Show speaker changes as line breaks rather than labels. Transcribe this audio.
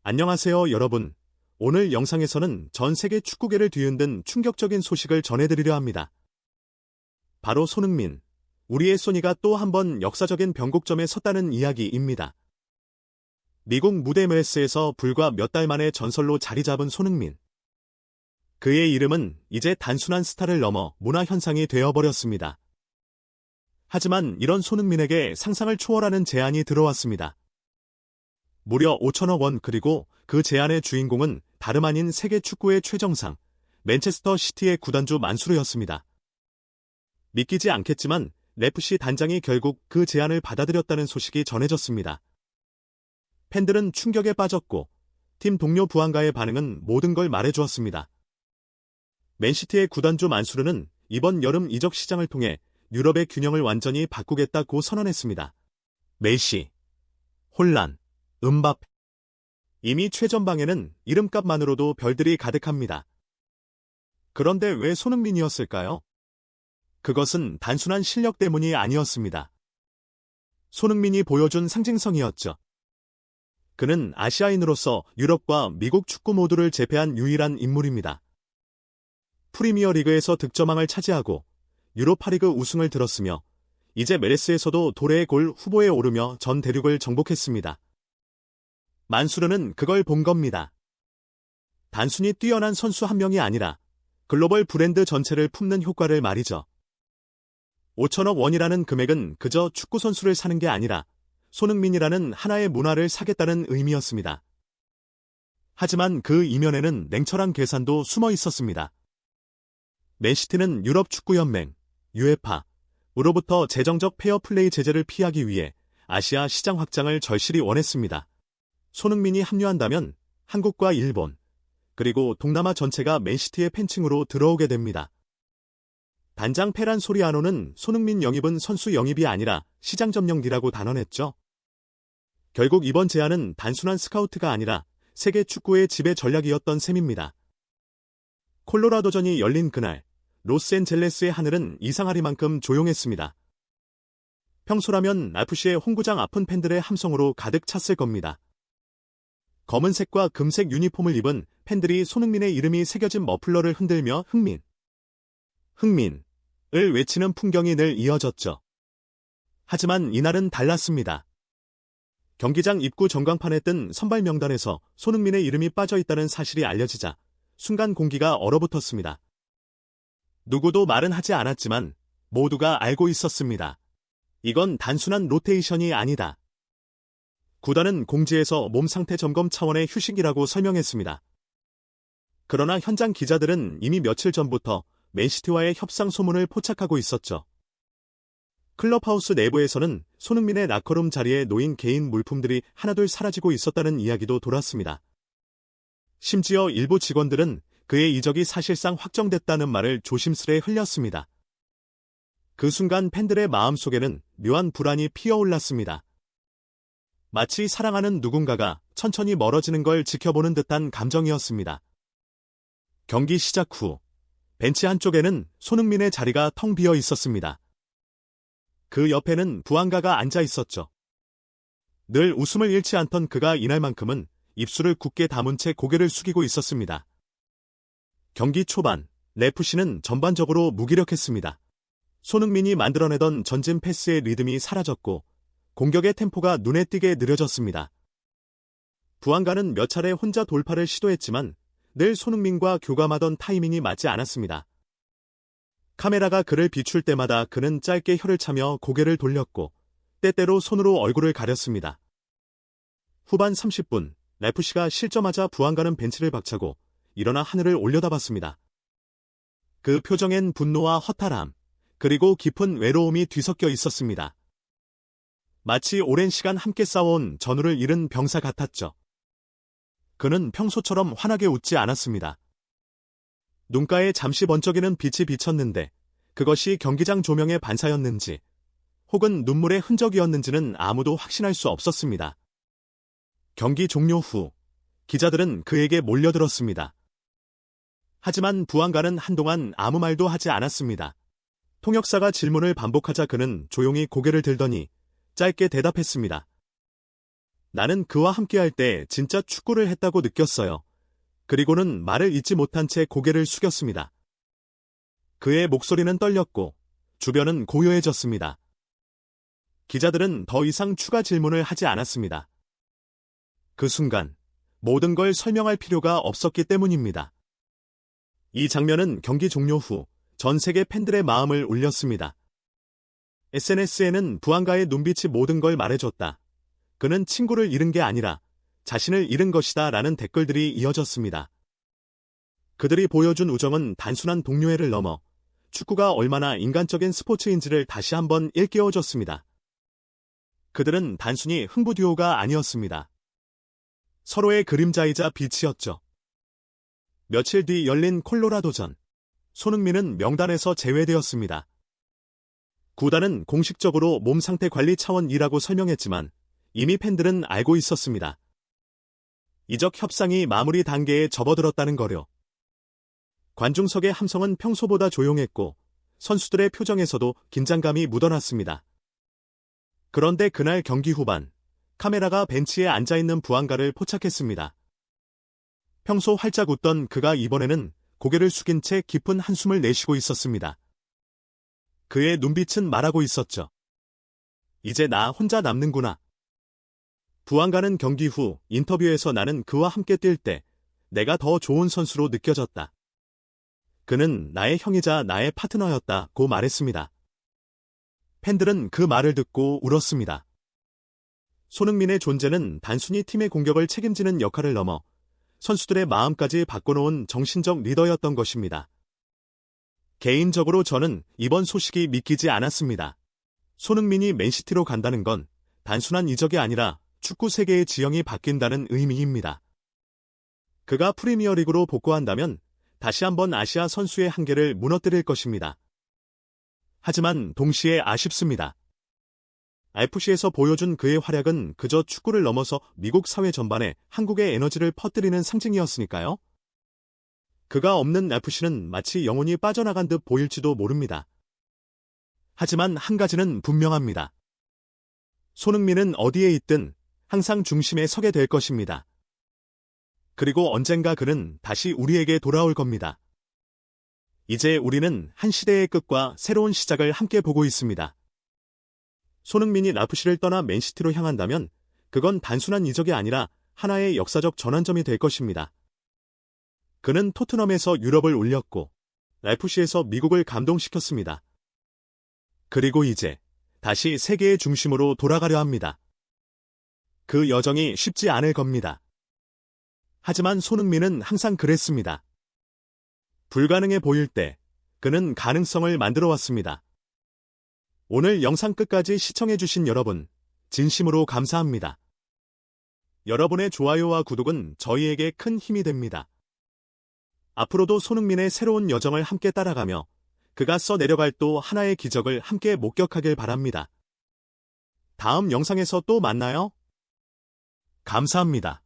안녕하세요, 여러분. 오늘 영상에서는 전 세계 축구계를 뒤흔든 충격적인 소식을 전해드리려 합니다. 바로 손흥민, 우리의 소니가 또 한 번 역사적인 변곡점에 섰다는 이야기입니다. 미국 무대 MLS에서 불과 몇 달 만에 전설로 자리 잡은 손흥민. 그의 이름은 이제 단순한 스타를 넘어 문화현상이 되어버렸습니다. 하지만 이런 손흥민에게 상상을 초월하는 제안이 들어왔습니다. 무려 5천억 원, 그리고 그 제안의 주인공은 다름 아닌 세계 축구의 최정상, 맨체스터 시티의 구단주 만수르였습니다. 믿기지 않겠지만 FC 단장이 결국 그 제안을 받아들였다는 소식이 전해졌습니다. 팬들은 충격에 빠졌고 팀 동료 부한가의 반응은 모든 걸 말해주었습니다. 맨시티의 구단주 만수르는 이번 여름 이적 시장을 통해 유럽의 균형을 완전히 바꾸겠다고 선언했습니다. 메시, 홀란, 음바페. 이미 최전방에는 이름값만으로도 별들이 가득합니다. 그런데 왜 손흥민이었을까요? 그것은 단순한 실력 때문이 아니었습니다. 손흥민이 보여준 상징성이었죠. 그는 아시아인으로서 유럽과 미국 축구 모두를 제패한 유일한 인물입니다. 프리미어리그에서 득점왕을 차지하고 유로파리그 우승을 들었으며 이제 메레스에서도 도래의 골 후보에 오르며 전 대륙을 정복했습니다. 만수르는 그걸 본 겁니다. 단순히 뛰어난 선수 한 명이 아니라 글로벌 브랜드 전체를 품는 효과를 말이죠. 5천억 원이라는 금액은 그저 축구 선수를 사는 게 아니라 손흥민이라는 하나의 문화를 사겠다는 의미였습니다. 하지만 그 이면에는 냉철한 계산도 숨어 있었습니다. 맨시티는 유럽축구연맹, UEFA으로부터 재정적 페어플레이 제재를 피하기 위해 아시아 시장 확장을 절실히 원했습니다. 손흥민이 합류한다면 한국과 일본, 그리고 동남아 전체가 맨시티의 팬층으로 들어오게 됩니다. 단장 페란 소리아노는 손흥민 영입은 선수 영입이 아니라 시장 점령기라고 단언했죠. 결국 이번 제안은 단순한 스카우트가 아니라 세계 축구의 지배 전략이었던 셈입니다. 콜로라도전이 열린 그날, 로스앤젤레스의 하늘은 이상하리만큼 조용했습니다. 평소라면 FC의 홈구장 앞은 팬들의 함성으로 가득 찼을 겁니다. 검은색과 금색 유니폼을 입은 팬들이 손흥민의 이름이 새겨진 머플러를 흔들며 흥민을 외치는 풍경이 늘 이어졌죠. 하지만 이날은 달랐습니다. 경기장 입구 전광판에 뜬 선발 명단에서 손흥민의 이름이 빠져있다는 사실이 알려지자 순간 공기가 얼어붙었습니다. 누구도 말은 하지 않았지만 모두가 알고 있었습니다. 이건 단순한 로테이션이 아니다. 구단은 공지에서 몸 상태 점검 차원의 휴식이라고 설명했습니다. 그러나 현장 기자들은 이미 며칠 전부터 맨시티와의 협상 소문을 포착하고 있었죠. 클럽하우스 내부에서는 손흥민의 라커룸 자리에 놓인 개인 물품들이 하나둘 사라지고 있었다는 이야기도 돌았습니다. 심지어 일부 직원들은 그의 이적이 사실상 확정됐다는 말을 조심스레 흘렸습니다. 그 순간 팬들의 마음속에는 묘한 불안이 피어올랐습니다. 마치 사랑하는 누군가가 천천히 멀어지는 걸 지켜보는 듯한 감정이었습니다. 경기 시작 후 벤치 한쪽에는 손흥민의 자리가 텅 비어 있었습니다. 그 옆에는 부한가가 앉아 있었죠. 늘 웃음을 잃지 않던 그가 이날만큼은 입술을 굳게 다문 채 고개를 숙이고 있었습니다. 경기 초반, FC는 전반적으로 무기력했습니다. 손흥민이 만들어내던 전진 패스의 리듬이 사라졌고 공격의 템포가 눈에 띄게 느려졌습니다. 부한가는 몇 차례 혼자 돌파를 시도했지만 늘 손흥민과 교감하던 타이밍이 맞지 않았습니다. 카메라가 그를 비출 때마다 그는 짧게 혀를 차며 고개를 돌렸고 때때로 손으로 얼굴을 가렸습니다. 후반 30분, FC가 실점하자 부한가는 벤치를 박차고 일어나 하늘을 올려다봤습니다. 그 표정엔 분노와 허탈함, 그리고 깊은 외로움이 뒤섞여 있었습니다. 마치 오랜 시간 함께 싸워온 전우를 잃은 병사 같았죠. 그는 평소처럼 환하게 웃지 않았습니다. 눈가에 잠시 번쩍이는 빛이 비쳤는데 그것이 경기장 조명의 반사였는지 혹은 눈물의 흔적이었는지는 아무도 확신할 수 없었습니다. 경기 종료 후 기자들은 그에게 몰려들었습니다. 하지만 부한가는 한동안 아무 말도 하지 않았습니다. 통역사가 질문을 반복하자 그는 조용히 고개를 들더니 짧게 대답했습니다. 나는 그와 함께할 때 진짜 축구를 했다고 느꼈어요. 그리고는 말을 잇지 못한 채 고개를 숙였습니다. 그의 목소리는 떨렸고 주변은 고요해졌습니다. 기자들은 더 이상 추가 질문을 하지 않았습니다. 그 순간 모든 걸 설명할 필요가 없었기 때문입니다. 이 장면은 경기 종료 후 전 세계 팬들의 마음을 울렸습니다. SNS에는 부안가의 눈빛이 모든 걸 말해줬다. 그는 친구를 잃은 게 아니라 자신을 잃은 것이다 라는 댓글들이 이어졌습니다. 그들이 보여준 우정은 단순한 동료애를 넘어 축구가 얼마나 인간적인 스포츠인지를 다시 한번 일깨워줬습니다. 그들은 단순히 흥부 듀오가 아니었습니다. 서로의 그림자이자 빛이었죠. 며칠 뒤 열린 콜로라도전. 손흥민은 명단에서 제외되었습니다. 구단은 공식적으로 몸 상태 관리 차원이라고 설명했지만 이미 팬들은 알고 있었습니다. 이적 협상이 마무리 단계에 접어들었다는 거요. 관중석의 함성은 평소보다 조용했고 선수들의 표정에서도 긴장감이 묻어났습니다. 그런데 그날 경기 후반, 카메라가 벤치에 앉아있는 부안가를 포착했습니다. 평소 활짝 웃던 그가 이번에는 고개를 숙인 채 깊은 한숨을 내쉬고 있었습니다. 그의 눈빛은 말하고 있었죠. 이제 나 혼자 남는구나. 부안가는 경기 후 인터뷰에서 나는 그와 함께 뛸 때 내가 더 좋은 선수로 느껴졌다. 그는 나의 형이자 나의 파트너였다고 말했습니다. 팬들은 그 말을 듣고 울었습니다. 손흥민의 존재는 단순히 팀의 공격을 책임지는 역할을 넘어 선수들의 마음까지 바꿔놓은 정신적 리더였던 것입니다. 개인적으로 저는 이번 소식이 믿기지 않았습니다. 손흥민이 맨시티로 간다는 건 단순한 이적이 아니라 축구 세계의 지형이 바뀐다는 의미입니다. 그가 프리미어리그로 복구한다면 다시 한번 아시아 선수의 한계를 무너뜨릴 것입니다. 하지만 동시에 아쉽습니다. FC에서 보여준 그의 활약은 그저 축구를 넘어서 미국 사회 전반에 한국의 에너지를 퍼뜨리는 상징이었으니까요. 그가 없는 FC는 마치 영혼이 빠져나간 듯 보일지도 모릅니다. 하지만 한 가지는 분명합니다. 손흥민은 어디에 있든 항상 중심에 서게 될 것입니다. 그리고 언젠가 그는 다시 우리에게 돌아올 겁니다. 이제 우리는 한 시대의 끝과 새로운 시작을 함께 보고 있습니다. 손흥민이 FC를 떠나 맨시티로 향한다면 그건 단순한 이적이 아니라 하나의 역사적 전환점이 될 것입니다. 그는 토트넘에서 유럽을 울렸고 FC에서 미국을 감동시켰습니다. 그리고 이제 다시 세계의 중심으로 돌아가려 합니다. 그 여정이 쉽지 않을 겁니다. 하지만 손흥민은 항상 그랬습니다. 불가능해 보일 때 그는 가능성을 만들어 왔습니다. 오늘 영상 끝까지 시청해주신 여러분, 진심으로 감사합니다. 여러분의 좋아요와 구독은 저희에게 큰 힘이 됩니다. 앞으로도 손흥민의 새로운 여정을 함께 따라가며 그가 써내려갈 또 하나의 기적을 함께 목격하길 바랍니다. 다음 영상에서 또 만나요. 감사합니다.